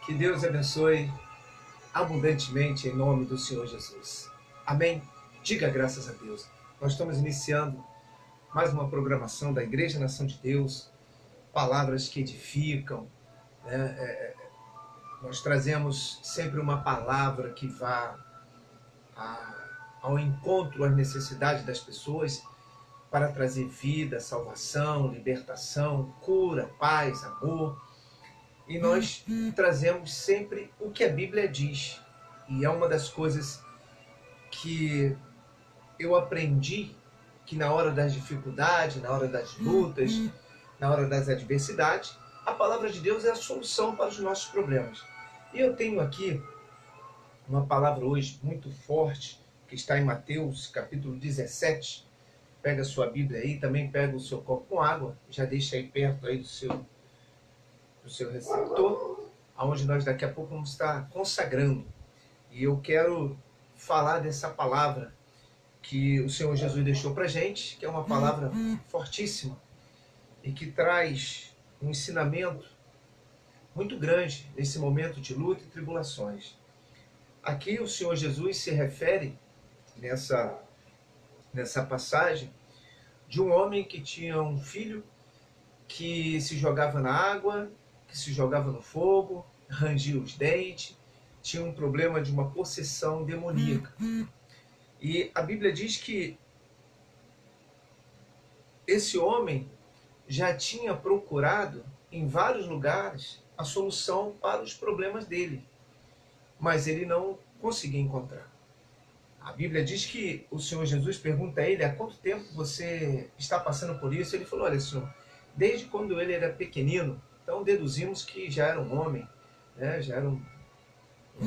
Que Deus abençoe abundantemente em nome do Senhor Jesus. Amém? Diga graças a Deus. Nós estamos iniciando mais uma programação da Igreja Nação de Deus, palavras que edificam, né? Nós trazemos sempre uma palavra que vá ao encontro às necessidades das pessoas para trazer vida, salvação, libertação, cura, paz, amor. E nós trazemos sempre o que a Bíblia diz. E é uma das coisas que eu aprendi, que na hora das dificuldades, na hora das lutas, na hora das adversidades, a palavra de Deus é a solução para os nossos problemas. E eu tenho aqui uma palavra hoje muito forte, que está em Mateus capítulo 17. Pega a sua Bíblia aí, também pega o seu copo com água, já deixa aí perto aí do seu receptor, aonde nós daqui a pouco vamos estar consagrando. E eu quero falar dessa palavra que o Senhor Jesus deixou para a gente, que é uma palavra fortíssima e que traz um ensinamento muito grande nesse momento de luta e tribulações. Aqui o Senhor Jesus se refere, nessa passagem, de um homem que tinha um filho que se jogava na água, que se jogava no fogo, rangia os dentes, tinha um problema de uma possessão demoníaca. E a Bíblia diz que esse homem já tinha procurado em vários lugares a solução para os problemas dele, mas ele não conseguia encontrar. A Bíblia diz que o Senhor Jesus pergunta a ele: há quanto tempo você está passando por isso? Ele falou: olha, Senhor, desde quando ele era pequenino. Então deduzimos que já era um homem, né? Já era um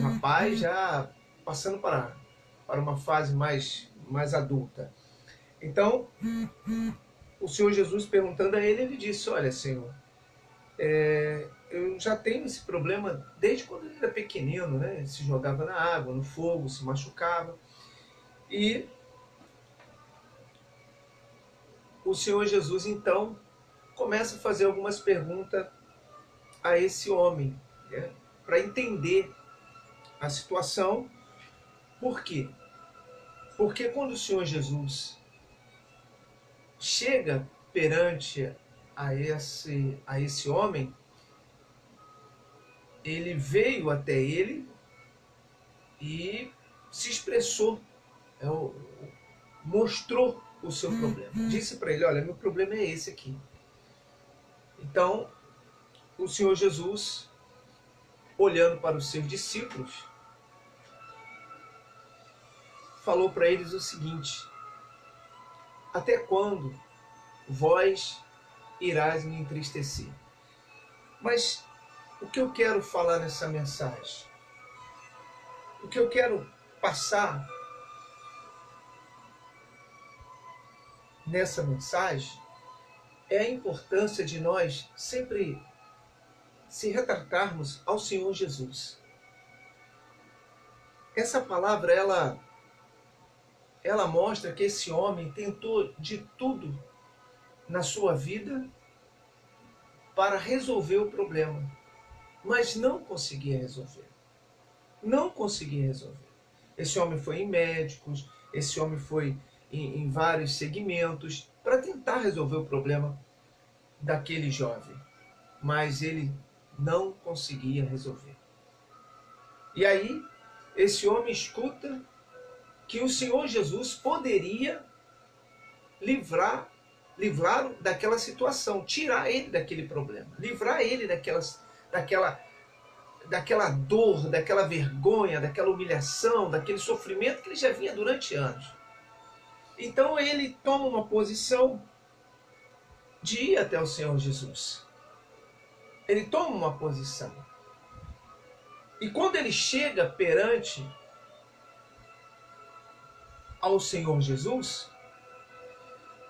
rapaz, já passando para uma fase mais adulta. Então, o Senhor Jesus perguntando a ele, ele disse: olha, Senhor, eu já tenho esse problema desde quando ele era pequenino, né? Ele se jogava na água, no fogo, se machucava. E o Senhor Jesus, então, começa a fazer algumas perguntas a esse homem, né? Para entender a situação. Por quê? Porque quando o Senhor Jesus chega perante a esse homem, ele veio até ele e se expressou, mostrou o seu problema. Disse para ele: olha, meu problema é esse aqui. Então, o Senhor Jesus, olhando para os seus discípulos, falou para eles o seguinte: até quando vós irás me entristecer? Mas o que eu quero falar nessa mensagem? O que eu quero passar nessa mensagem é a importância de nós sempre se retratarmos ao Senhor Jesus. Essa palavra, ela mostra que esse homem tentou de tudo na sua vida para resolver o problema, mas não conseguia resolver. Não conseguia resolver. Esse homem foi em médicos, esse homem foi em vários segmentos para tentar resolver o problema daquele jovem, mas ele não conseguia resolver. E aí, esse homem escuta que o Senhor Jesus poderia livrá-lo daquela situação, tirar ele daquele problema, livrar ele daquela dor, daquela vergonha, daquela humilhação, daquele sofrimento que ele já vinha durante anos. Então ele toma uma posição de ir até o Senhor Jesus. Ele toma uma posição. E quando ele chega perante ao Senhor Jesus,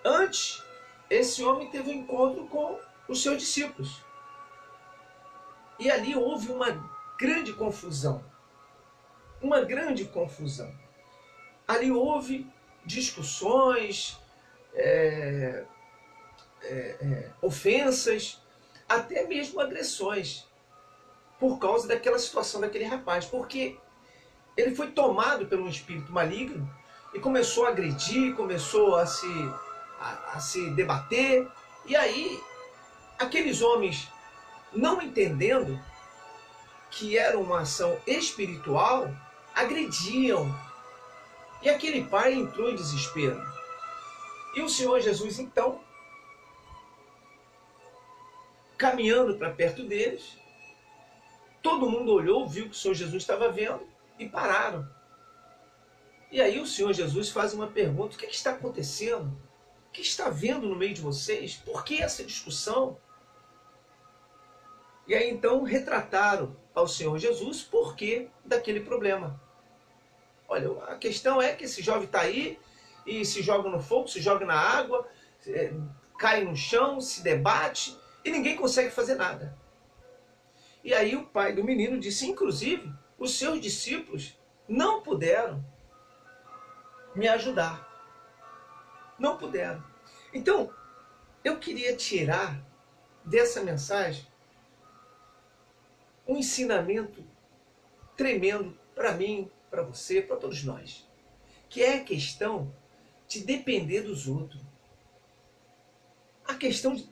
antes, esse homem teve um encontro com os seus discípulos. E ali houve uma grande confusão. Uma grande confusão. Ali houve discussões, ofensas, até mesmo agressões. por causa daquela situação daquele rapaz, porque ele foi tomado por um espírito maligno e começou a agredir, começou a se debater. E aí, aqueles homens, não entendendo que era uma ação espiritual, agrediam. E aquele pai entrou em desespero. E o Senhor Jesus, então, caminhando para perto deles, todo mundo olhou, viu que o Senhor Jesus estava vendo e pararam. E aí o Senhor Jesus faz uma pergunta: o que está acontecendo? O que está havendo no meio de vocês? Por que essa discussão? E aí então retrataram ao Senhor Jesus por que daquele problema. Olha, a questão é que esse jovem está aí e se joga no fogo, se joga na água, cai no chão, se debate e ninguém consegue fazer nada. E aí o pai do menino disse: inclusive, os seus discípulos não puderam me ajudar. Não puderam. Então, eu queria tirar dessa mensagem um ensinamento tremendo para mim, para você, para todos nós, que é a questão de depender dos outros. A questão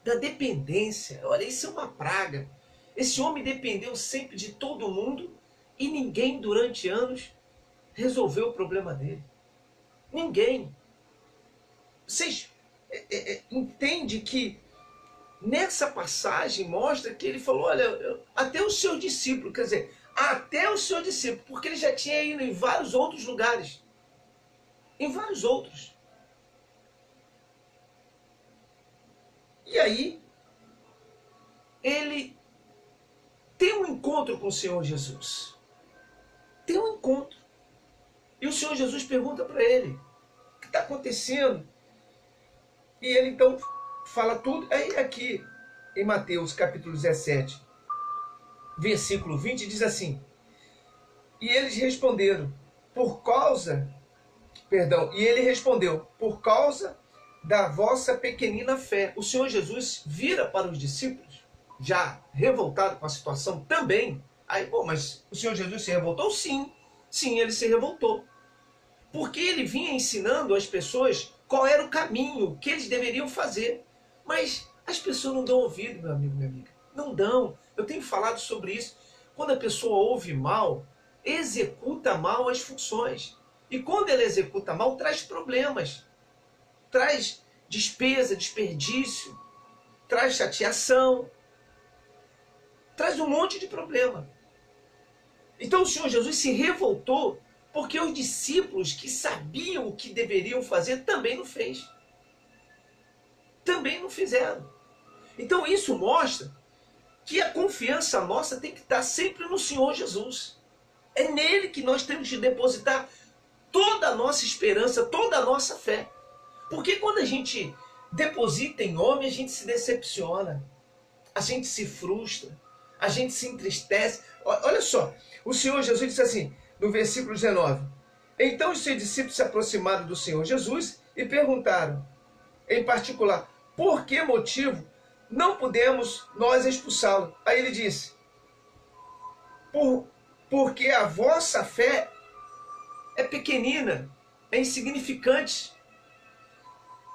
da dependência. Olha, isso é uma praga. Esse homem dependeu sempre de todo mundo e ninguém durante anos resolveu o problema dele. Ninguém. Vocês entendem que nessa passagem mostra que ele falou: olha, até o seu discípulo, quer dizer, até o seu discípulo, porque ele já tinha ido em vários outros lugares. Em vários outros. E aí, ele tem um encontro com o Senhor Jesus. Tem um encontro. E o Senhor Jesus pergunta para ele: o que está acontecendo? E ele então fala tudo. Aí aqui em Mateus capítulo 17, versículo 20, diz assim: e eles responderam, e ele respondeu, por causa da vossa pequenina fé. O Senhor Jesus vira para os discípulos, já revoltado com a situação também. Aí, mas o Senhor Jesus se revoltou? Sim, ele se revoltou. Porque ele vinha ensinando às pessoas qual era o caminho que eles deveriam fazer. Mas as pessoas não dão ouvido, meu amigo, minha amiga. Não dão. Eu tenho falado sobre isso. Quando a pessoa ouve mal, executa mal as funções. E quando ela executa mal, traz problemas. Traz despesa, desperdício, traz chateação, traz um monte de problema. Então o Senhor Jesus se revoltou porque os discípulos que sabiam o que deveriam fazer também não fez. Também não fizeram. Então isso mostra que a confiança nossa tem que estar sempre no Senhor Jesus. É nele que nós temos de depositar toda a nossa esperança, toda a nossa fé. Porque quando a gente deposita em homem, a gente se decepciona, a gente se frustra, a gente se entristece. Olha só, o Senhor Jesus disse assim, no versículo 19: então os seus discípulos se aproximaram do Senhor Jesus e perguntaram, em particular, por que motivo não pudemos nós expulsá-lo? Aí ele disse, porque a vossa fé é pequenina, é insignificante,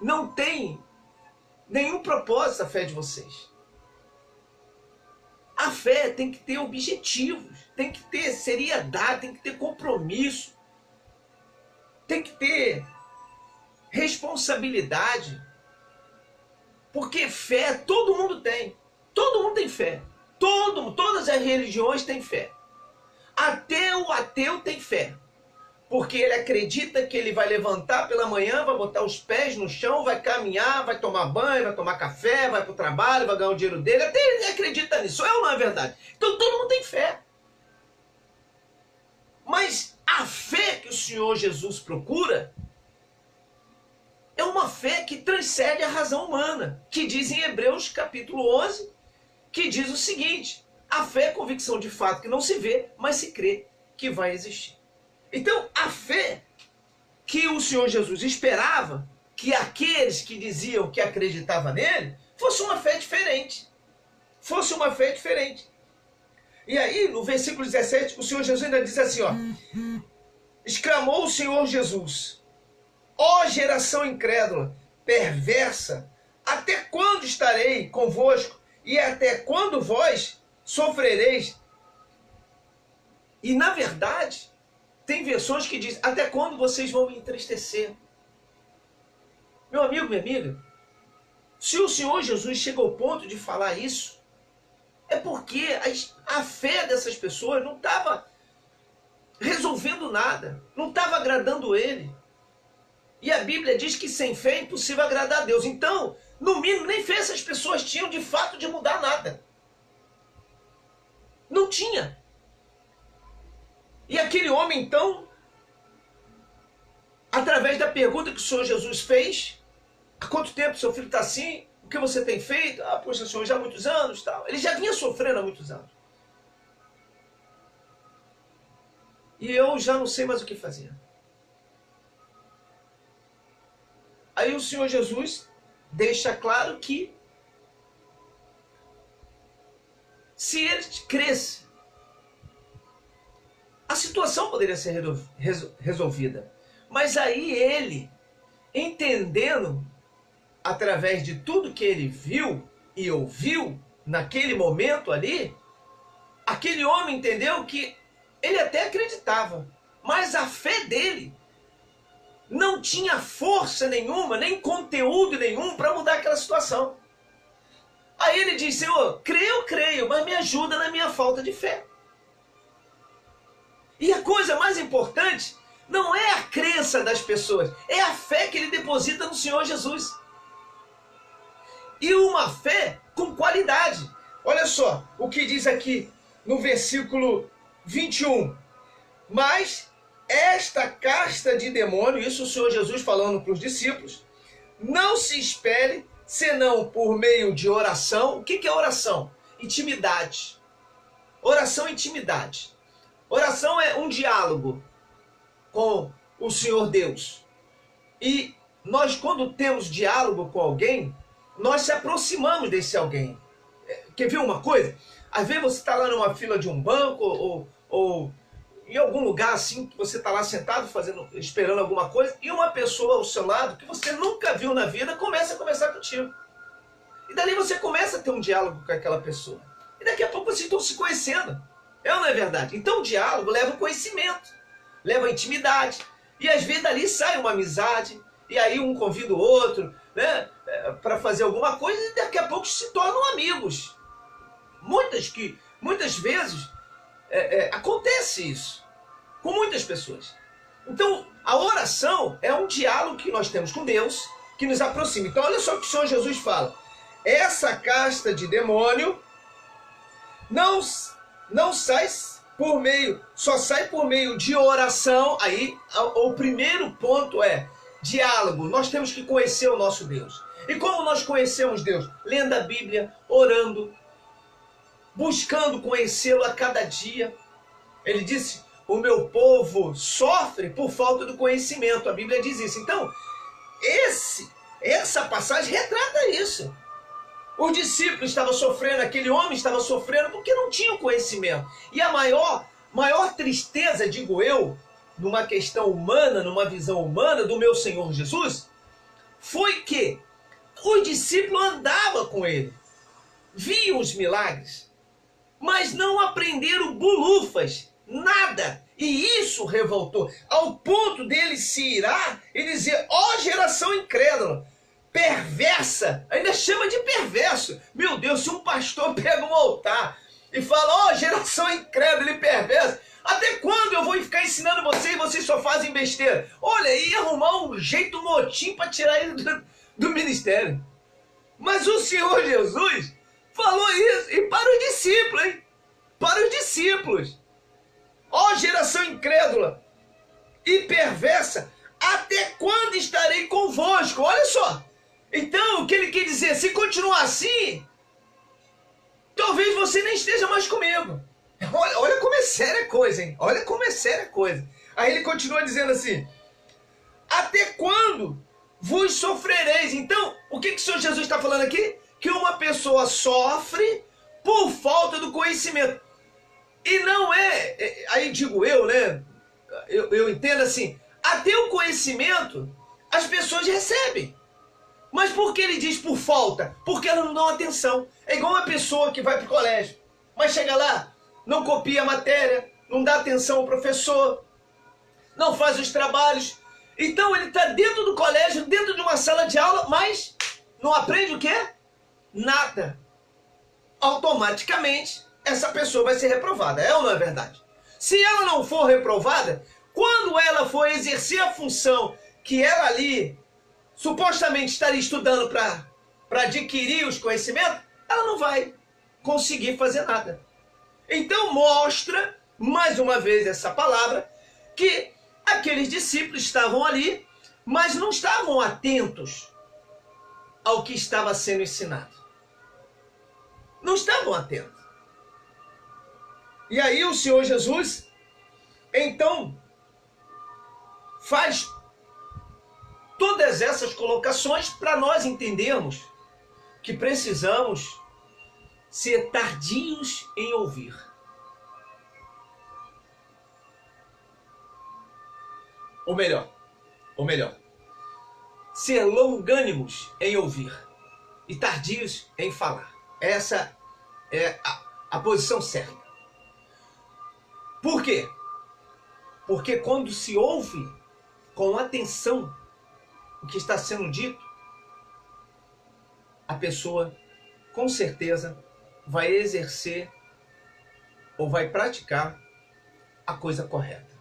não tem nenhum propósito a fé de vocês. A fé tem que ter objetivos, tem que ter seriedade, tem que ter compromisso, tem que ter responsabilidade. Porque fé todo mundo tem. Todo mundo tem fé. Todas as religiões têm fé. Até o ateu tem fé. Porque ele acredita que ele vai levantar pela manhã, vai botar os pés no chão, vai caminhar, vai tomar banho, vai tomar café, vai para o trabalho, vai ganhar o dinheiro dele. Até ele acredita nisso. É ou não é verdade? Então todo mundo tem fé. Mas a fé que o Senhor Jesus procura é uma fé que transcende a razão humana, que diz em Hebreus capítulo 11, que diz o seguinte: a fé é a convicção de fato que não se vê, mas se crê que vai existir. Então, a fé que o Senhor Jesus esperava que aqueles que diziam que acreditavam nele fosse uma fé diferente. Fosse uma fé diferente. E aí, no versículo 17, o Senhor Jesus ainda diz assim, ó. Exclamou o Senhor Jesus: ó geração incrédula, perversa, até quando estarei convosco? E até quando vós sofrereis? E na verdade, tem versões que dizem, até quando vocês vão me entristecer? Meu amigo, minha amiga, se o Senhor Jesus chega ao ponto de falar isso, é porque a fé dessas pessoas não estava resolvendo nada, não estava agradando ele. E a Bíblia diz que sem fé é impossível agradar a Deus. Então, no mínimo, nem fé essas pessoas tinham de fato de mudar nada. Não tinha. E aquele homem, então, através da pergunta que o Senhor Jesus fez, há quanto tempo seu filho está assim? O que você tem feito? Ah, poxa, Senhor, já há muitos anos, tal. Ele já vinha sofrendo há muitos anos. E eu já não sei mais o que fazer. Aí o Senhor Jesus deixa claro que se ele cresce, a situação poderia ser resolvida. Mas aí ele, entendendo, através de tudo que ele viu e ouviu naquele momento ali, aquele homem entendeu que ele até acreditava, mas a fé dele não tinha força nenhuma, nem conteúdo nenhum para mudar aquela situação. Aí ele diz, Senhor, eu creio, mas me ajuda na minha falta de fé. E a coisa mais importante não é a crença das pessoas, é a fé que ele deposita no Senhor Jesus. E uma fé com qualidade. Olha só o que diz aqui no versículo 21. Mas esta casta de demônio, isso o Senhor Jesus falando para os discípulos, não se espere senão por meio de oração. O que é oração? Intimidade. Oração é intimidade. Oração é um diálogo com o Senhor Deus. E nós, quando temos diálogo com alguém, nós se aproximamos desse alguém. Quer ver uma coisa? Às vezes você está lá numa fila de um banco ou em algum lugar assim, que você está lá sentado esperando alguma coisa, e uma pessoa ao seu lado, que você nunca viu na vida, começa a conversar contigo. E dali você começa a ter um diálogo com aquela pessoa. E daqui a pouco vocês estão se conhecendo. É ou não é verdade? Então o diálogo leva o conhecimento, leva a intimidade. E às vezes dali sai uma amizade, e aí um convida o outro, né, para fazer alguma coisa, e daqui a pouco se tornam amigos. Muitas vezes acontece isso com muitas pessoas. Então a oração é um diálogo que nós temos com Deus, que nos aproxima. Então olha só o que o Senhor Jesus fala: essa casta de demônio não sai por meio, só sai por meio de oração. Aí o primeiro ponto é diálogo. Nós temos que conhecer o nosso Deus. E como nós conhecemos Deus? Lendo a Bíblia, orando, buscando conhecê-lo a cada dia. Ele disse, o meu povo sofre por falta do conhecimento. A Bíblia diz isso. Então, essa passagem retrata isso. Os discípulos estavam sofrendo, aquele homem estava sofrendo porque não tinham conhecimento. E a maior tristeza, digo eu, numa questão humana, numa visão humana do meu Senhor Jesus, foi que os discípulos andavam com ele, viam os milagres, mas não aprenderam bulufas, nada. E isso revoltou, ao ponto dele se irar e dizer, ó geração incrédula, perversa, ainda chama de perverso. Meu Deus, se um pastor pega um altar e fala, ó geração incrédula e perversa, até quando eu vou ficar ensinando vocês e vocês só fazem besteira? Olha, ia arrumar um jeito, um motim para tirar ele do ministério. Mas o Senhor Jesus falou isso, e para os discípulos, hein? Para os discípulos. Ó geração incrédula e perversa, até quando estarei convosco? Olha só. Então, o que ele quer dizer? Se continuar assim, talvez você nem esteja mais comigo. Olha como é séria a coisa, hein? Olha como é séria a coisa. Aí ele continua dizendo assim, até quando vos sofrereis? Então, o que o Senhor Jesus está falando aqui? Que uma pessoa sofre por falta do conhecimento. E não aí digo eu, né? Eu entendo assim, até o conhecimento as pessoas recebem. Mas por que ele diz por falta? Porque elas não dão atenção. É igual uma pessoa que vai para o colégio, mas chega lá, não copia a matéria, não dá atenção ao professor, não faz os trabalhos. Então ele está dentro do colégio, dentro de uma sala de aula, mas não aprende o quê? Nada. Automaticamente, essa pessoa vai ser reprovada. É ou não é verdade? Se ela não for reprovada, quando ela for exercer a função que ela ali supostamente estaria estudando para adquirir os conhecimentos, ela não vai conseguir fazer nada. Então mostra, mais uma vez essa palavra, que aqueles discípulos estavam ali, mas não estavam atentos ao que estava sendo ensinado. Não estavam atentos. E aí o Senhor Jesus, então, faz todas essas colocações para nós entendermos que precisamos ser tardios em ouvir. Ou melhor, ser longânimos em ouvir e tardios em falar. Essa é a posição certa. Por quê? Porque quando se ouve com atenção o que está sendo dito, a pessoa com certeza vai exercer ou vai praticar a coisa correta.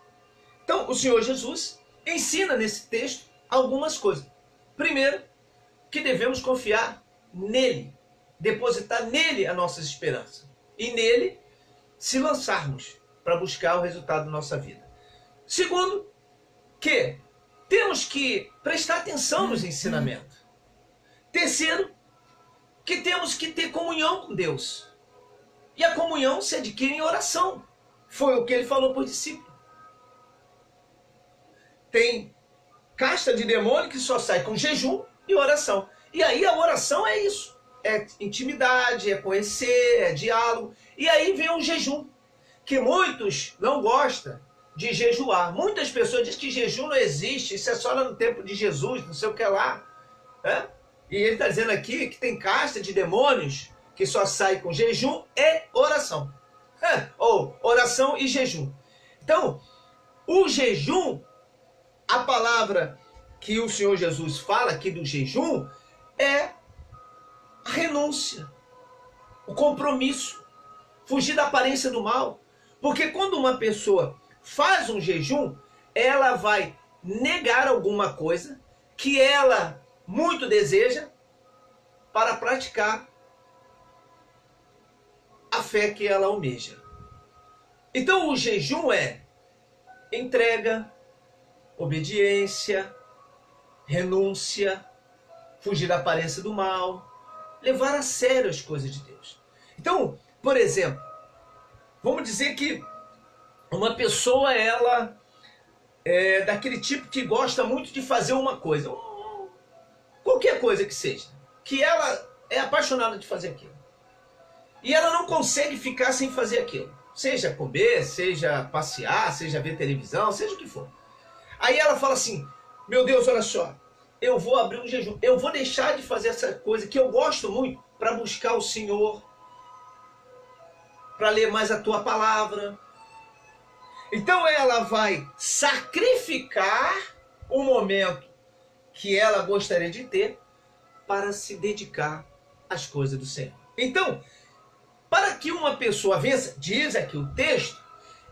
Então, o Senhor Jesus ensina nesse texto algumas coisas. Primeiro, que devemos confiar nele, depositar nele a nossa esperança e nele se lançarmos para buscar o resultado da nossa vida. Segundo, que temos que prestar atenção nos ensinamentos. Terceiro, que temos que ter comunhão com Deus. E a comunhão se adquire em oração. Foi o que ele falou para os discípulos. Tem casta de demônio que só sai com jejum e oração. E aí a oração é isso. É intimidade, é conhecer, é diálogo. E aí vem o jejum, que muitos não gostam de jejuar. Muitas pessoas dizem que jejum não existe, isso é só no tempo de Jesus, não sei o que lá. É? E ele está dizendo aqui que tem casta de demônios que só sai com jejum e oração. Ou oração e jejum. Então, o jejum, a palavra que o Senhor Jesus fala aqui do jejum é a renúncia, o compromisso, fugir da aparência do mal. Porque quando uma pessoa faz um jejum, ela vai negar alguma coisa que ela muito deseja para praticar a fé que ela almeja. Então o jejum é entrega, obediência, renúncia, fugir da aparência do mal, levar a sério as coisas de Deus. Então, por exemplo, vamos dizer que uma pessoa, ela é daquele tipo que gosta muito de fazer uma coisa, qualquer coisa que seja, que ela é apaixonada de fazer aquilo. E ela não consegue ficar sem fazer aquilo. Seja comer, seja passear, seja ver televisão, seja o que for. Aí ela fala assim, meu Deus, olha só, eu vou abrir um jejum, eu vou deixar de fazer essa coisa que eu gosto muito para buscar o Senhor, para ler mais a tua palavra. Então ela vai sacrificar o momento que ela gostaria de ter para se dedicar às coisas do Senhor. Então, para que uma pessoa vença, diz aqui o texto,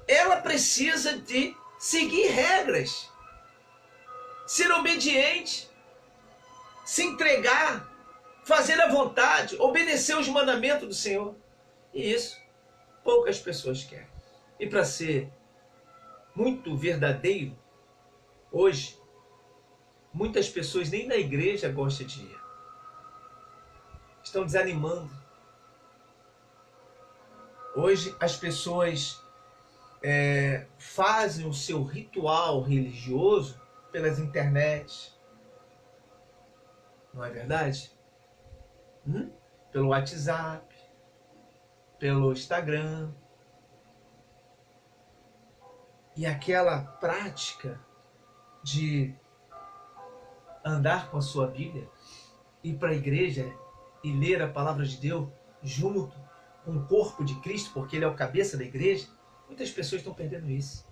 ela precisa de seguir regras, ser obediente, se entregar, fazer a vontade, obedecer os mandamentos do Senhor. E isso poucas pessoas querem. E para ser muito verdadeiro, hoje, muitas pessoas nem na igreja gostam de ir. Estão desanimando. Hoje as pessoas fazem o seu ritual religioso pelas internet. Não é verdade? Pelo WhatsApp, pelo Instagram. E aquela prática de andar com a sua Bíblia, ir para a igreja e ler a palavra de Deus junto com o corpo de Cristo, porque Ele é o cabeça da igreja, muitas pessoas estão perdendo isso.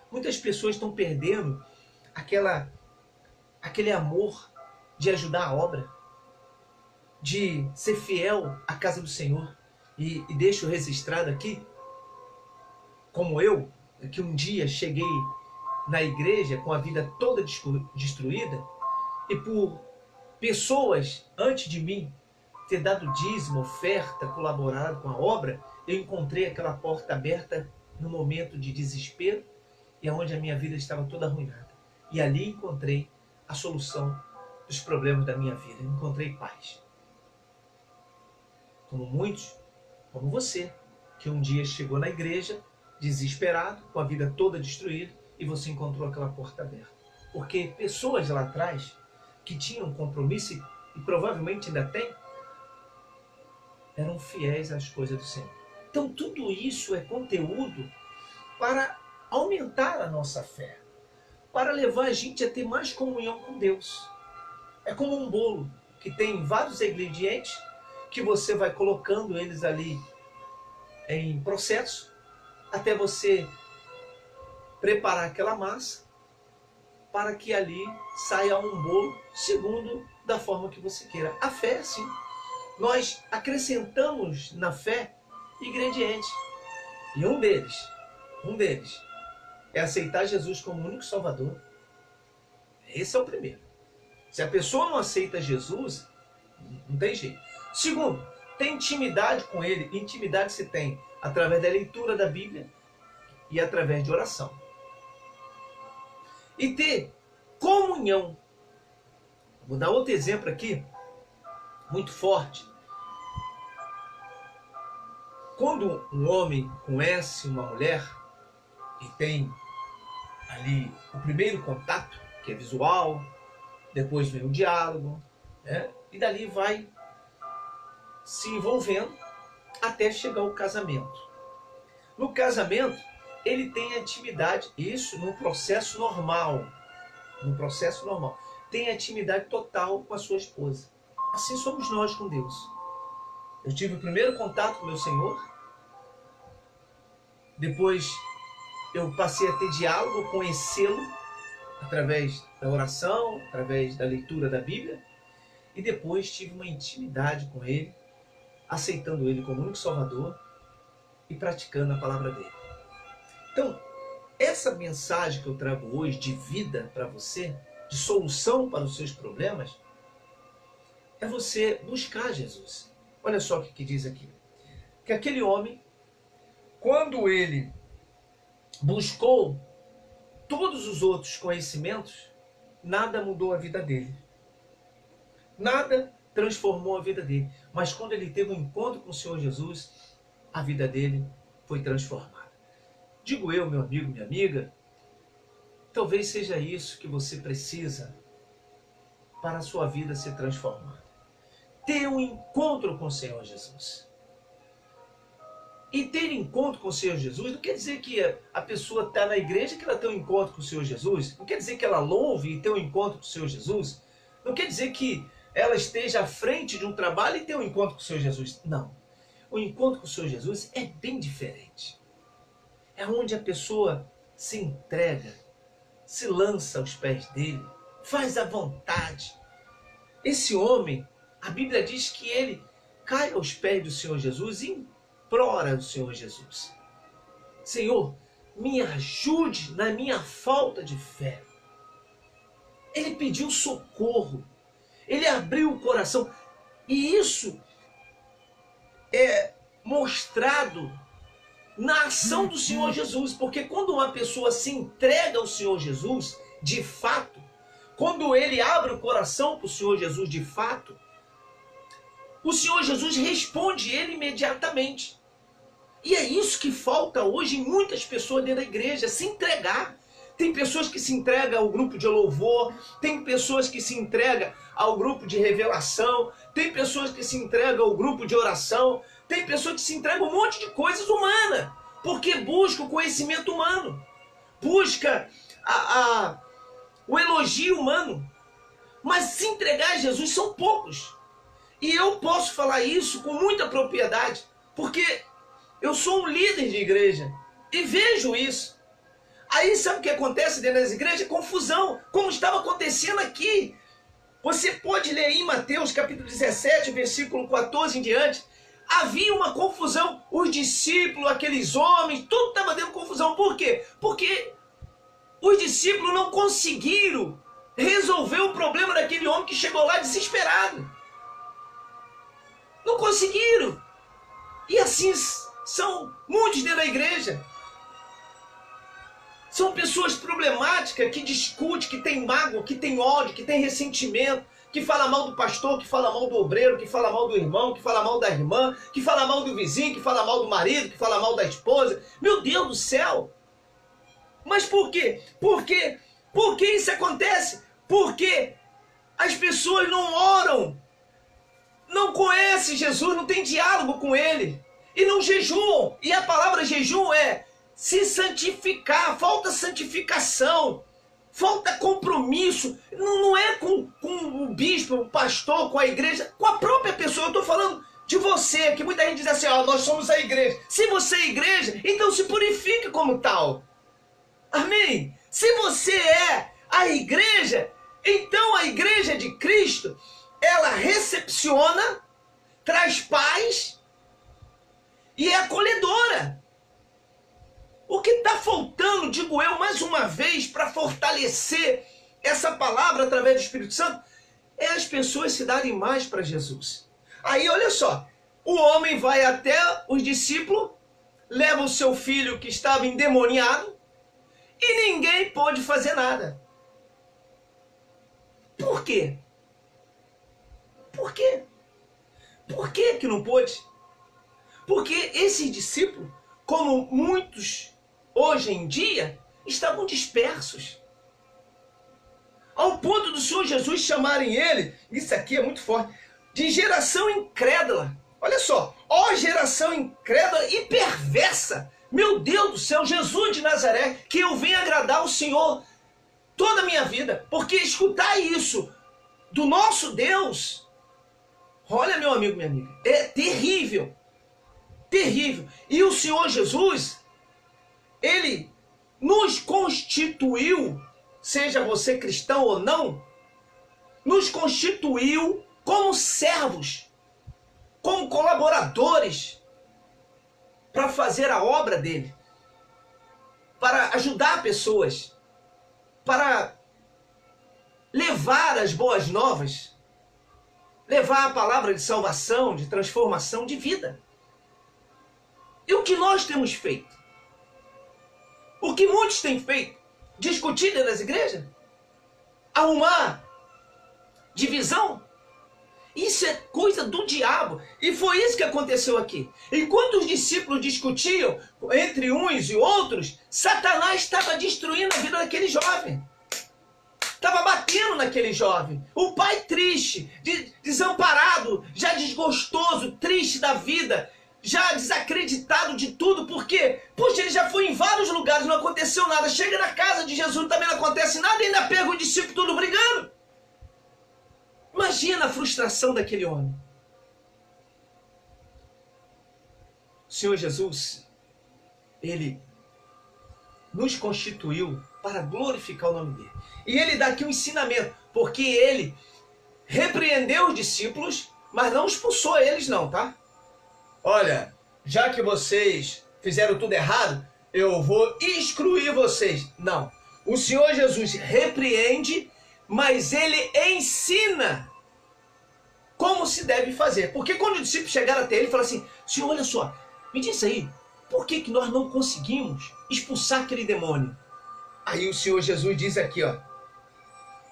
Muitas pessoas estão perdendo aquele amor de ajudar a obra, de ser fiel à casa do Senhor. E deixo registrado aqui, como eu, que um dia cheguei na igreja com a vida toda destruída, e por pessoas antes de mim ter dado dízimo, oferta, colaborado com a obra, eu encontrei aquela porta aberta no momento de desespero e onde a minha vida estava toda arruinada. E ali encontrei a solução dos problemas da minha vida. Eu encontrei paz. Como muitos, como você, que um dia chegou na igreja desesperado, com a vida toda destruída, e você encontrou aquela porta aberta. Porque pessoas lá atrás que tinham compromisso e provavelmente ainda têm, eram fiéis às coisas do Senhor. Então tudo isso é conteúdo para aumentar a nossa fé, para levar a gente a ter mais comunhão com Deus. É como um bolo que tem vários ingredientes que você vai colocando eles ali em processo até você preparar aquela massa para que ali saia um bolo segundo da forma que você queira. A fé é assim. Nós acrescentamos na fé ingredientes. E um deles é aceitar Jesus como único Salvador. Esse é o primeiro. Se a pessoa não aceita Jesus, não tem jeito. Segundo, tem intimidade com Ele. Intimidade se tem através da leitura da Bíblia e através de oração. E ter comunhão. Vou dar outro exemplo aqui, muito forte. Quando um homem conhece uma mulher e tem ali o primeiro contato, que é visual, depois vem o diálogo, né? E dali vai se envolvendo até chegar ao casamento. No casamento, ele tem a intimidade, isso no processo normal. No processo normal. Tem a intimidade total com a sua esposa. Assim somos nós com Deus. Eu tive o primeiro contato com o meu Senhor. Depois eu passei a ter diálogo, conhecê-lo através da oração, através da leitura da Bíblia. E depois tive uma intimidade com Ele, aceitando Ele como único Salvador e praticando a palavra dele. Então, essa mensagem que eu trago hoje de vida para você, de solução para os seus problemas, é você buscar Jesus. Olha só o que diz aqui. Que aquele homem, quando ele buscou todos os outros conhecimentos, nada mudou a vida dele. Nada transformou a vida dele. Mas quando ele teve um encontro com o Senhor Jesus, a vida dele foi transformada. Digo eu, meu amigo, minha amiga, talvez seja isso que você precisa para a sua vida ser transformada. Ter um encontro com o Senhor Jesus. E ter encontro com o Senhor Jesus não quer dizer que a pessoa está na igreja que ela tem um encontro com o Senhor Jesus. Não quer dizer que ela louve e tem um encontro com o Senhor Jesus. Não quer dizer que ela esteja à frente de um trabalho e tem um encontro com o Senhor Jesus. Não. O encontro com o Senhor Jesus é bem diferente. É onde a pessoa se entrega, se lança aos pés dele, faz a vontade. Esse homem, a Bíblia diz que ele cai aos pés do Senhor Jesus e implora ao Senhor Jesus. Senhor, me ajude na minha falta de fé. Ele pediu socorro. Ele abriu o coração. E isso é mostrado na ação do Senhor Jesus. Porque quando uma pessoa se entrega ao Senhor Jesus, de fato, quando ele abre o coração para o Senhor Jesus de fato, o Senhor Jesus responde ele imediatamente. E é isso que falta hoje em muitas pessoas dentro da igreja, se entregar. Tem pessoas que se entregam ao grupo de louvor, tem pessoas que se entregam ao grupo de revelação, tem pessoas que se entregam ao grupo de oração, tem pessoas que se entregam a um monte de coisas humanas, porque buscam o conhecimento humano, busca o elogio humano. Mas se entregar a Jesus são poucos. E eu posso falar isso com muita propriedade, porque eu sou um líder de igreja e vejo isso. Aí sabe o que acontece dentro das igrejas? Confusão, como estava acontecendo aqui. Você pode ler aí em Mateus capítulo 17, versículo 14 em diante. Havia uma confusão, os discípulos, aqueles homens, tudo estava dando confusão. Por quê? Porque os discípulos não conseguiram resolver o problema daquele homem que chegou lá desesperado. Não conseguiram. E assim são muitos dentro da igreja. São pessoas problemáticas que discutem, que tem mágoa, que tem ódio, que tem ressentimento, que fala mal do pastor, que fala mal do obreiro, que fala mal do irmão, que fala mal da irmã, que fala mal do vizinho, que fala mal do marido, que fala mal da esposa. Meu Deus do céu! Mas por quê? Por que isso acontece? Porque as pessoas não oram, não conhecem Jesus, não tem diálogo com Ele, e não jejuam. E a palavra jejum é se santificar, falta santificação, falta compromisso. Não é com o bispo, o pastor, com a igreja, com a própria pessoa. Eu estou falando de você, que muita gente diz assim, nós somos a igreja. Se você é igreja, então se purifique como tal. Amém? Se você é a igreja, então a igreja de Cristo, ela recepciona, traz paz e é acolhedora. O que está faltando, digo eu mais uma vez, para fortalecer essa palavra através do Espírito Santo, é as pessoas se darem mais para Jesus. Aí olha só, o homem vai até os discípulos, leva o seu filho que estava endemoniado e ninguém pôde fazer nada. Por quê? Por quê? Por que não pôde? Porque esses discípulos, como muitos hoje em dia, estavam dispersos. Ao ponto do Senhor Jesus chamarem ele, isso aqui é muito forte, de geração incrédula. Olha só, ó geração incrédula e perversa. Meu Deus do céu, Jesus de Nazaré, que eu venha agradar o Senhor toda a minha vida. Porque escutar isso do nosso Deus, olha meu amigo, minha amiga, é terrível. Terrível. E o Senhor Jesus, Ele nos constituiu, seja você cristão ou não, nos constituiu como servos, como colaboradores, para fazer a obra dele, para ajudar pessoas, para levar as boas novas, levar a palavra de salvação, de transformação de vida. E o que nós temos feito? O que muitos têm feito? Discutir dentro das igrejas? Arrumar divisão? Isso é coisa do diabo. E foi isso que aconteceu aqui. Enquanto os discípulos discutiam entre uns e outros, Satanás estava destruindo a vida daquele jovem. Estava batendo naquele jovem. O pai triste, desamparado, já desgostoso, triste da vida, já desacreditado de tudo, porque, poxa, ele já foi em vários lugares, não aconteceu nada. Chega na casa de Jesus, também não acontece nada, e ainda pega o discípulo tudo brigando. Imagina a frustração daquele homem. O Senhor Jesus, Ele nos constituiu para glorificar o nome dele. E Ele dá aqui um ensinamento, porque Ele repreendeu os discípulos, mas não expulsou eles não, tá? Olha, já que vocês fizeram tudo errado, eu vou excluir vocês. Não. O Senhor Jesus repreende, mas Ele ensina como se deve fazer. Porque quando os discípulos chegaram até Ele e falaram assim, Senhor, olha só, me diz aí, por que nós não conseguimos expulsar aquele demônio? Aí o Senhor Jesus diz aqui, ó,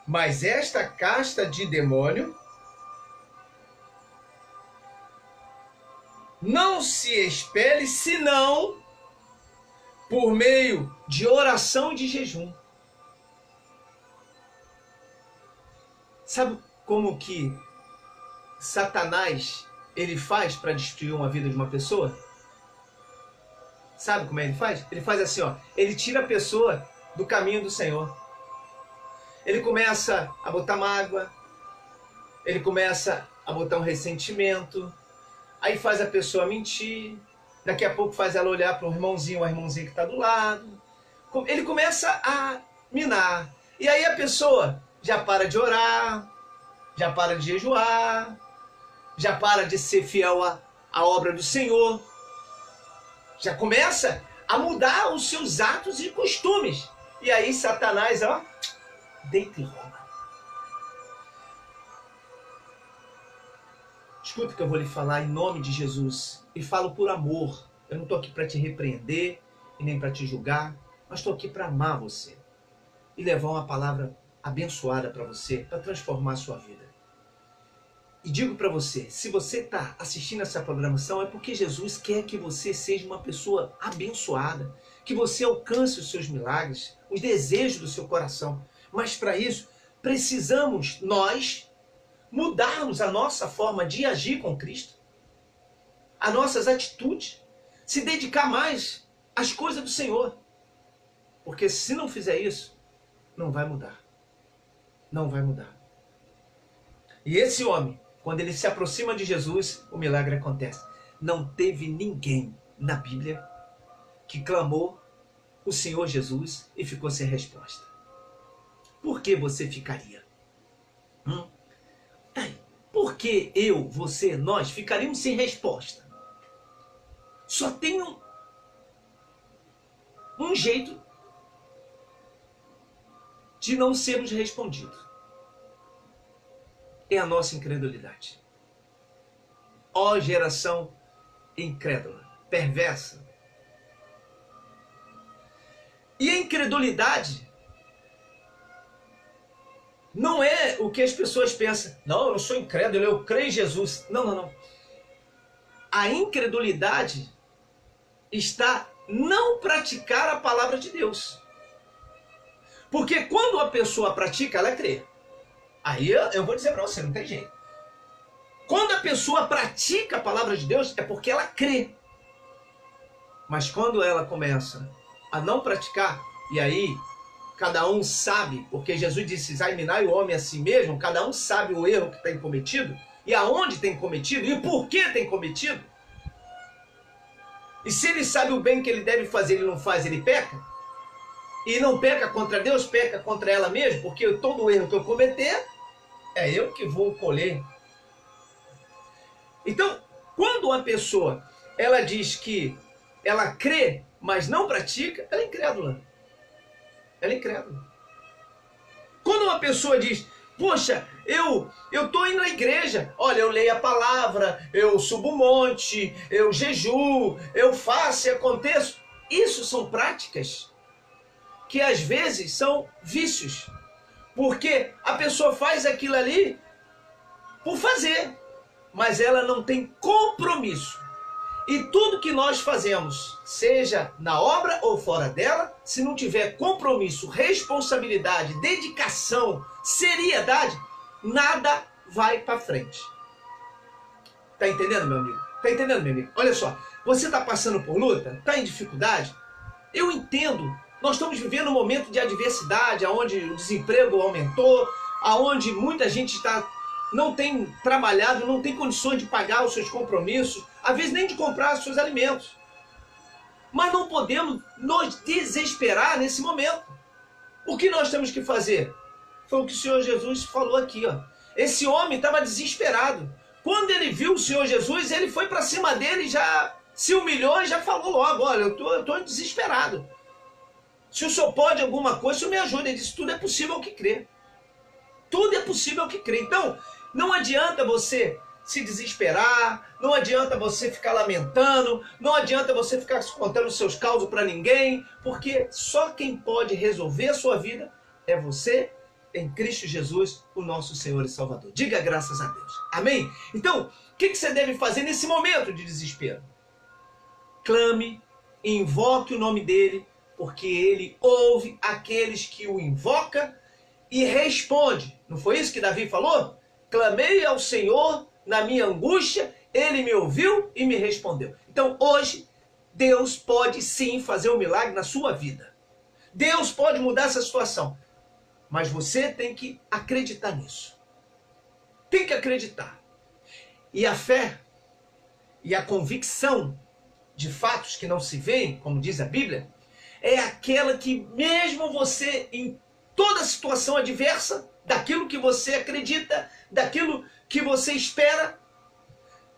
mas esta casta de demônio não se expele senão por meio de oração e de jejum. Sabe como que Satanás ele faz para destruir uma vida de uma pessoa? Sabe como ele faz? Ele faz assim, ó, ele tira a pessoa do caminho do Senhor. Ele começa a botar mágoa, ele começa a botar um ressentimento, aí faz a pessoa mentir, daqui a pouco faz ela olhar para o irmãozinho ou a irmãzinha que está do lado. Ele começa a minar. E aí a pessoa já para de orar, já para de jejuar, já para de ser fiel à obra do Senhor, já começa a mudar os seus atos e costumes. E aí Satanás, ó, deita e rola. Escuta o que eu vou lhe falar em nome de Jesus. E falo por amor. Eu não estou aqui para te repreender e nem para te julgar, mas estou aqui para amar você e levar uma palavra abençoada para você, para transformar a sua vida. E digo para você, se você está assistindo essa programação, é porque Jesus quer que você seja uma pessoa abençoada, que você alcance os seus milagres, os desejos do seu coração. Mas para isso, precisamos nós mudarmos a nossa forma de agir com Cristo, as nossas atitudes, se dedicar mais às coisas do Senhor. Porque se não fizer isso, não vai mudar. Não vai mudar. E esse homem, quando ele se aproxima de Jesus, o milagre acontece. Não teve ninguém na Bíblia que clamou o Senhor Jesus e ficou sem resposta. Por que você ficaria? Por que eu, você, nós ficaríamos sem resposta? Só tem um jeito de não sermos respondidos. É a nossa incredulidade. Ó geração incrédula, perversa. E a incredulidade não é o que as pessoas pensam. Não, eu sou incrédulo, eu creio em Jesus. Não, não, não. A incredulidade está não praticar a palavra de Deus. Porque quando a pessoa pratica, ela crê. Aí eu vou dizer para você, não tem jeito. Quando a pessoa pratica a palavra de Deus, é porque ela crê. Mas quando ela começa a não praticar, e aí cada um sabe, porque Jesus disse, examinar o homem a si mesmo, cada um sabe o erro que tem cometido, e aonde tem cometido, e por que tem cometido. E se ele sabe o bem que ele deve fazer, ele não faz, ele peca. E não peca contra Deus, peca contra ela mesmo, porque todo o erro que eu cometer, é eu que vou colher. Então, quando uma pessoa, ela diz que ela crê, mas não pratica, ela é incrédula. Ela é incrédula. Quando uma pessoa diz, poxa, eu estou indo à igreja, olha, eu leio a palavra, eu subo o monte, eu jejuo, eu faço e aconteço. Isso são práticas que às vezes são vícios. Porque a pessoa faz aquilo ali por fazer, mas ela não tem compromisso. E tudo que nós fazemos, seja na obra ou fora dela, se não tiver compromisso, responsabilidade, dedicação, seriedade, nada vai para frente. Tá entendendo, meu amigo? Tá entendendo, meu amigo? Olha só, você tá passando por luta? Tá em dificuldade? Eu entendo. Nós estamos vivendo um momento de adversidade, onde o desemprego aumentou, onde muita gente não tem trabalhado, não tem condições de pagar os seus compromissos, às vezes nem de comprar os seus alimentos. Mas não podemos nos desesperar nesse momento. O que nós temos que fazer? Foi o que o Senhor Jesus falou aqui, ó. Esse homem estava desesperado. Quando ele viu o Senhor Jesus, ele foi para cima dele, já se humilhou e já falou logo, olha, eu estou desesperado. Se o Senhor pode alguma coisa, o Senhor me ajuda. Ele disse, tudo é possível ao que crê. Tudo é possível ao que crê. Então, não adianta você se desesperar, não adianta você ficar lamentando, não adianta você ficar contando os seus causos para ninguém, porque só quem pode resolver a sua vida é você em Cristo Jesus, o nosso Senhor e Salvador. Diga graças a Deus. Amém? Então, o que você deve fazer nesse momento de desespero? Clame, invoque o nome dele, porque ele ouve aqueles que o invocam e responde. Não foi isso que Davi falou? Clamei ao Senhor na minha angústia, ele me ouviu e me respondeu. Então hoje, Deus pode sim fazer um milagre na sua vida. Deus pode mudar essa situação. Mas você tem que acreditar nisso. Tem que acreditar. E a fé e a convicção de fatos que não se veem, como diz a Bíblia, é aquela que mesmo você, em toda situação adversa, daquilo que você acredita, daquilo que você espera,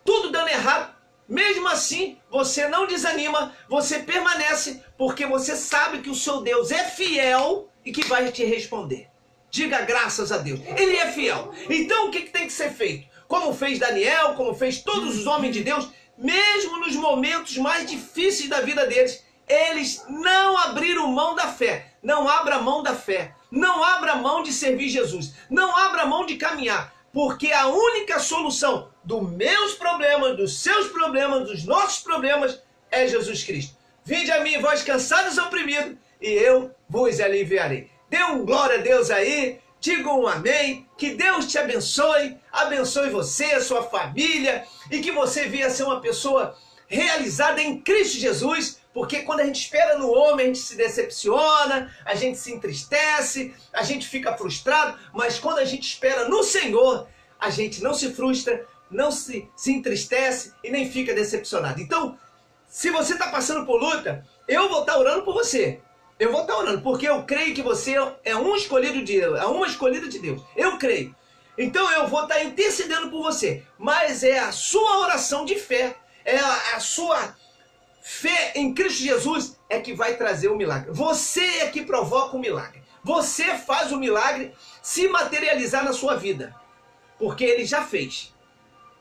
tudo dando errado, mesmo assim, você não desanima, você permanece, porque você sabe que o seu Deus é fiel e que vai te responder. Diga graças a Deus. Ele é fiel. Então o que tem que ser feito? Como fez Daniel, como fez todos os homens de Deus, mesmo nos momentos mais difíceis da vida deles, eles não abriram mão da fé. Não abra mão da fé. Não abra mão de servir Jesus. Não abra mão de caminhar. Porque a única solução dos meus problemas, dos seus problemas, dos nossos problemas, é Jesus Cristo. Vinde a mim, vós cansados e oprimidos, e eu vos aliviarei. Dê um glória a Deus aí, diga um amém, que Deus te abençoe, abençoe você, a sua família, e que você venha ser uma pessoa realizada em Cristo Jesus, porque quando a gente espera no homem, a gente se decepciona, a gente se entristece, a gente fica frustrado, mas quando a gente espera no Senhor, a gente não se frustra, não se entristece e nem fica decepcionado. Então, se você está passando por luta, eu vou estar orando por você. Eu vou estar orando, porque eu creio que você é um escolhido de Deus, é uma escolhida de Deus. Eu creio. Então eu vou estar intercedendo por você. Mas é a sua oração de fé, é a sua fé em Cristo Jesus é que vai trazer o milagre. Você é que provoca o milagre. Você faz o milagre se materializar na sua vida. Porque ele já fez.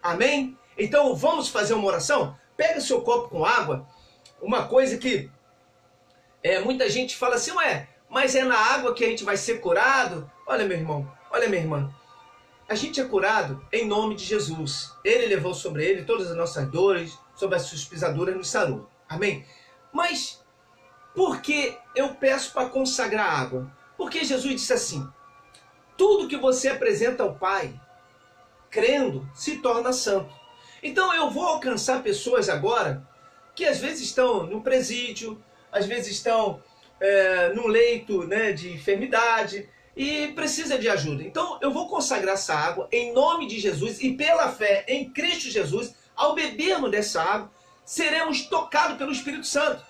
Amém? Então vamos fazer uma oração? Pega seu copo com água. Uma coisa que muita gente fala assim, ué, mas é na água que a gente vai ser curado? Olha, meu irmão, olha, minha irmã. A gente é curado em nome de Jesus. Ele levou sobre ele todas as nossas dores, sobre as suas pisaduras nos sarou. Amém? Mas por que eu peço para consagrar água? Porque Jesus disse assim, tudo que você apresenta ao Pai, crendo, se torna santo. Então eu vou alcançar pessoas agora que às vezes estão no presídio, às vezes estão num leito, né, de enfermidade e precisa de ajuda. Então eu vou consagrar essa água em nome de Jesus e pela fé em Cristo Jesus. Ao bebermos dessa água, seremos tocados pelo Espírito Santo.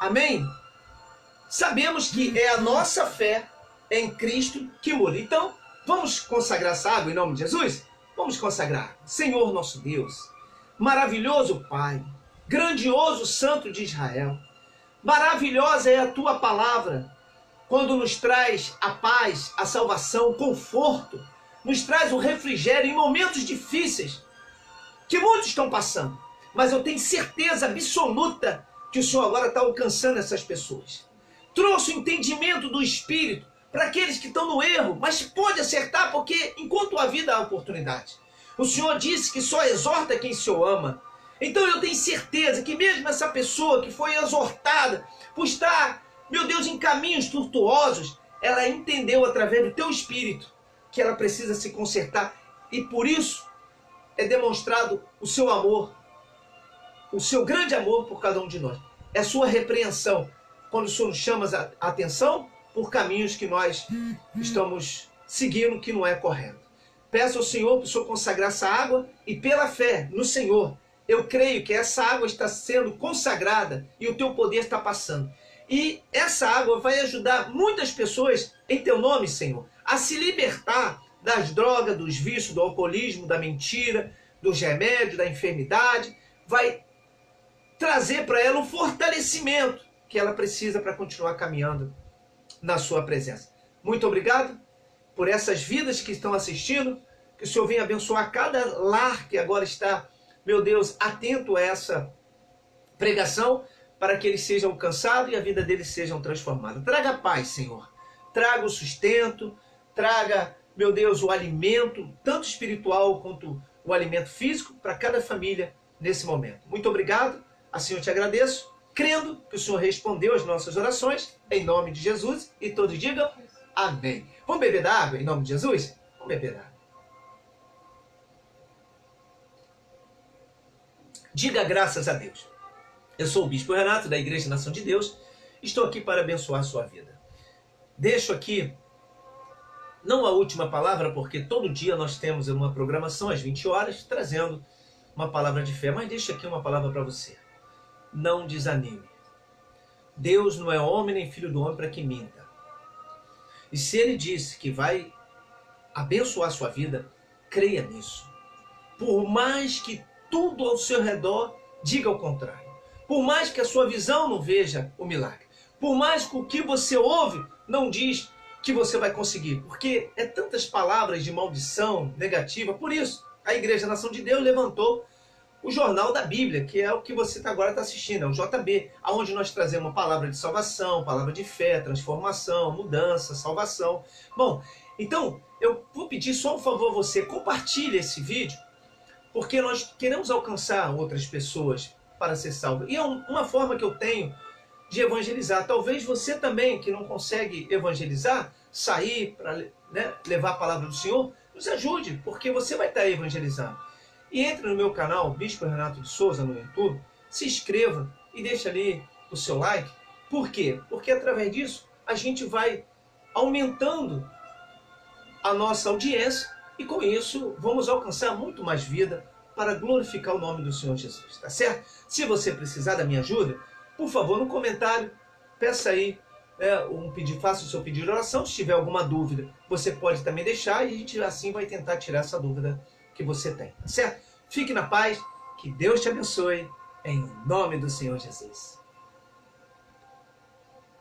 Amém? Sabemos que é a nossa fé em Cristo que muda. Então, vamos consagrar essa água em nome de Jesus? Vamos consagrar. Senhor nosso Deus, maravilhoso Pai, grandioso Santo de Israel, maravilhosa é a Tua palavra, quando nos traz a paz, a salvação, o conforto, nos traz o refrigério em momentos difíceis, que muitos estão passando. Mas eu tenho certeza absoluta que o Senhor agora está alcançando essas pessoas. Trouxe o entendimento do Espírito para aqueles que estão no erro, mas pode acertar, porque enquanto a vida há oportunidade. O Senhor disse que só exorta quem se o ama. Então eu tenho certeza que mesmo essa pessoa que foi exortada por estar, meu Deus, em caminhos tortuosos, ela entendeu através do teu Espírito que ela precisa se consertar e por isso é demonstrado o seu amor, o seu grande amor por cada um de nós. É a sua repreensão quando o Senhor nos chama a atenção por caminhos que nós estamos seguindo que não é correto. Peço ao Senhor para o Senhor consagrar essa água e pela fé no Senhor, eu creio que essa água está sendo consagrada e o teu poder está passando. E essa água vai ajudar muitas pessoas, em teu nome, Senhor, a se libertar das drogas, dos vícios, do alcoolismo, da mentira, dos remédios, da enfermidade. Vai trazer para ela o fortalecimento que ela precisa para continuar caminhando na sua presença. Muito obrigado por essas vidas que estão assistindo. Que o Senhor venha abençoar cada lar que agora está, meu Deus, atento a essa pregação, para que eles sejam alcançados e a vida deles seja transformada. Traga paz, Senhor. Traga o sustento, traga, meu Deus, o alimento, tanto espiritual quanto o alimento físico, para cada família nesse momento. Muito obrigado. Assim eu te agradeço, crendo que o Senhor respondeu as nossas orações, em nome de Jesus, e todos digam amém. Vamos beber da água, em nome de Jesus? Vamos beber da água. Diga graças a Deus. Eu sou o Bispo Renato, da Igreja Nação de Deus, estou aqui para abençoar a sua vida. Deixo aqui, não a última palavra, porque todo dia nós temos uma programação às 20 horas, trazendo uma palavra de fé, mas deixo aqui uma palavra para você. Não desanime. Deus não é homem nem filho do homem para que minta. E se Ele disse que vai abençoar a sua vida, creia nisso. Por mais que tudo ao seu redor diga o contrário. Por mais que a sua visão não veja o milagre. Por mais que o que você ouve não diz que você vai conseguir. Porque é tantas palavras de maldição negativa. Por isso, a Igreja Nação de Deus levantou o Jornal da Bíblia, que é o que você agora está assistindo, é o JB, onde nós trazemos uma palavra de salvação, palavra de fé, transformação, mudança, salvação. Bom, então, eu vou pedir só um favor a você, compartilhe esse vídeo, porque nós queremos alcançar outras pessoas para ser salvo. E é uma forma que eu tenho de evangelizar. Talvez você também, que não consegue evangelizar, sair para levar a palavra do Senhor, nos ajude, porque você vai estar evangelizando. E entre no meu canal, Bispo Renato de Souza, no YouTube, se inscreva e deixe ali o seu like. Por quê? Porque através disso a gente vai aumentando a nossa audiência e com isso vamos alcançar muito mais vida para glorificar o nome do Senhor Jesus, tá certo? Se você precisar da minha ajuda, por favor, no comentário, peça aí faça o seu pedido de oração. Se tiver alguma dúvida, você pode também deixar e a gente assim vai tentar tirar essa dúvida que você tem, tá certo? Fique na paz, que Deus te abençoe, em nome do Senhor Jesus.